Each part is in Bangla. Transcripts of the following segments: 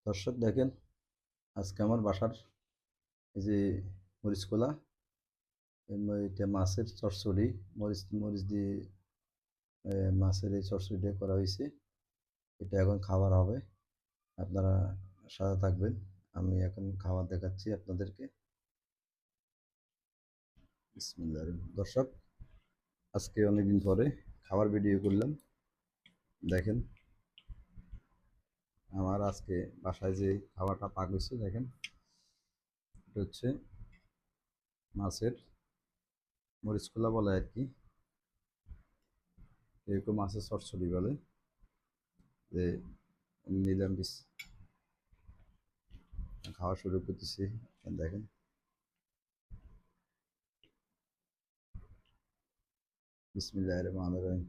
দর্শক দেখেন, আজকে আমার বাসার এই যে মরিচ কোলা, এটা মাছের চচ্চড়ি, মরিচ মরিচ দিয়ে মাছের এই চচ্চড়িটা করা হয়েছে। এটা এখন খাবার হবে, আপনারা সাথে থাকবেন। আমি এখন খাবার দেখাচ্ছি আপনাদেরকে। বিসমিল্লাহ। দর্শক, আজকে অনেকদিন পরে খাবার ভিডিও করলাম। দেখেন, আমার আজকে বাসায় যে খাবারটা পাক হয়েছে দেখেন, এটা হচ্ছে মাছের মরিচ কোলা বলে আর কি, এরকম মাছের চচ্চড়ি বলে। যে নিরামিষ খাওয়া শুরু করতেছি। দেখেন, বিসমিল্লাহির রহমানির রহিম।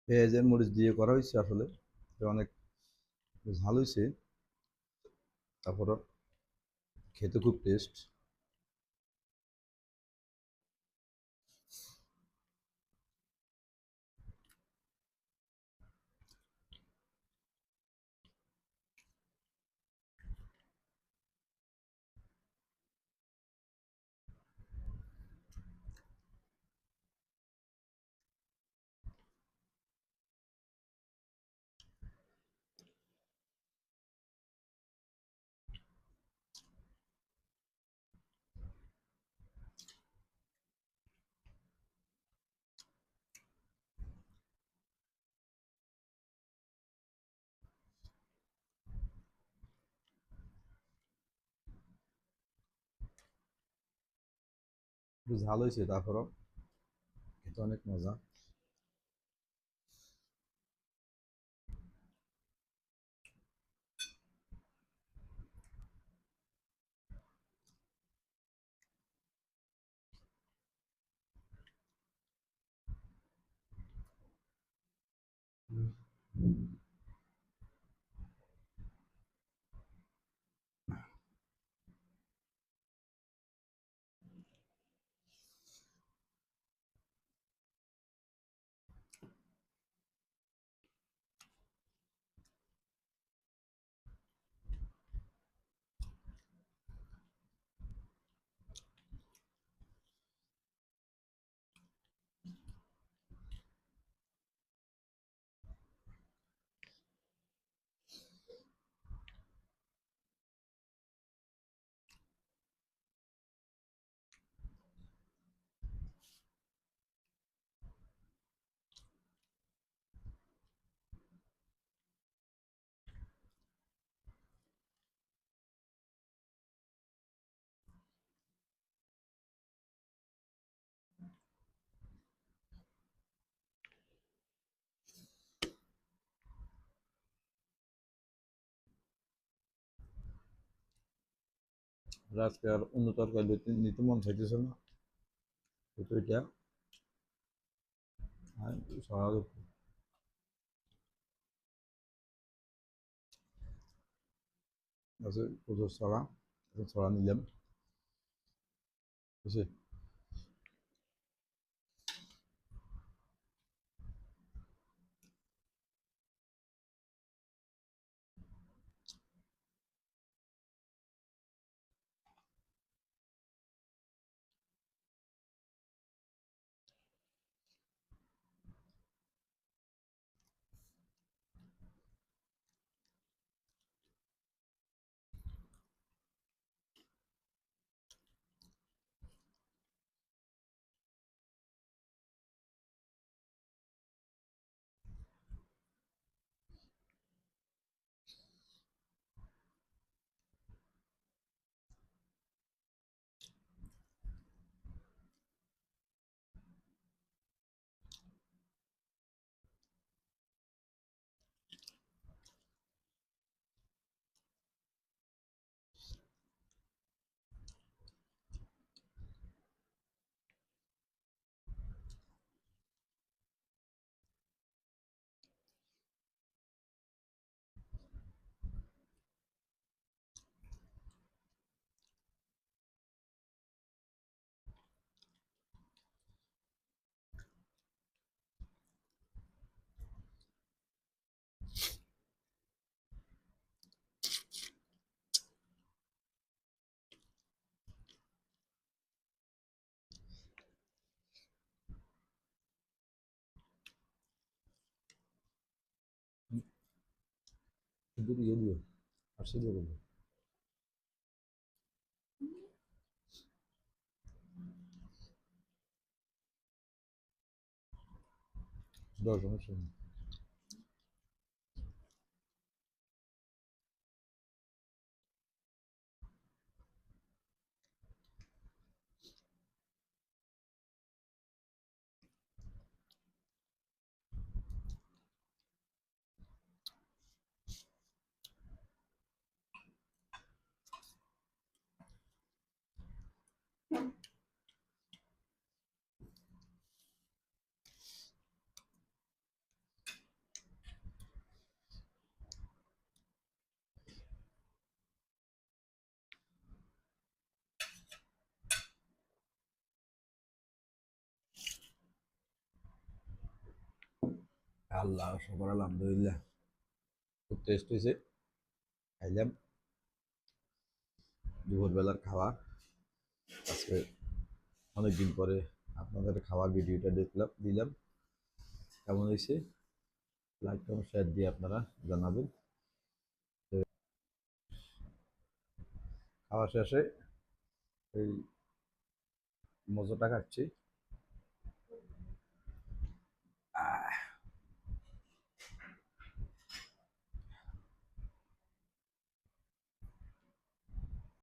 পেঁয়াজের মরিচ দিয়ে করা হয়েছে আসলে, এটা অনেক বেশ ভালো হয়েছে। তারপরও খেতে খুব টেস্ট। বেশ ভালো হয়েছে, তারপরও খেতে অনেক মজা। আজকে আর অন্য তরকারি নিতে মন চাইতেছে না, কিন্তু এটা সহজ। আছে প্রচুর ছড়া, ছড়া নিলাম, বুঝছি। শুধু ইয়ে দিও আর সে দিয়ে দেবো। দশ সমস্যা নেই। আল্লাহ সবার আলহামদুলিল্লাহ, খুব টেস্ট হয়েছে। খাইলাম দুপুরবেলার খাওয়া। আজকে অনেকদিন পরে আপনাদের খাওয়ার ভিডিওটা দিলাম। কেমন হয়েছে লাইক কমেন্ট শেয়ার দিয়ে আপনারা জানাবেন। তো খাওয়া শেষে এই মজাটা কাটছি।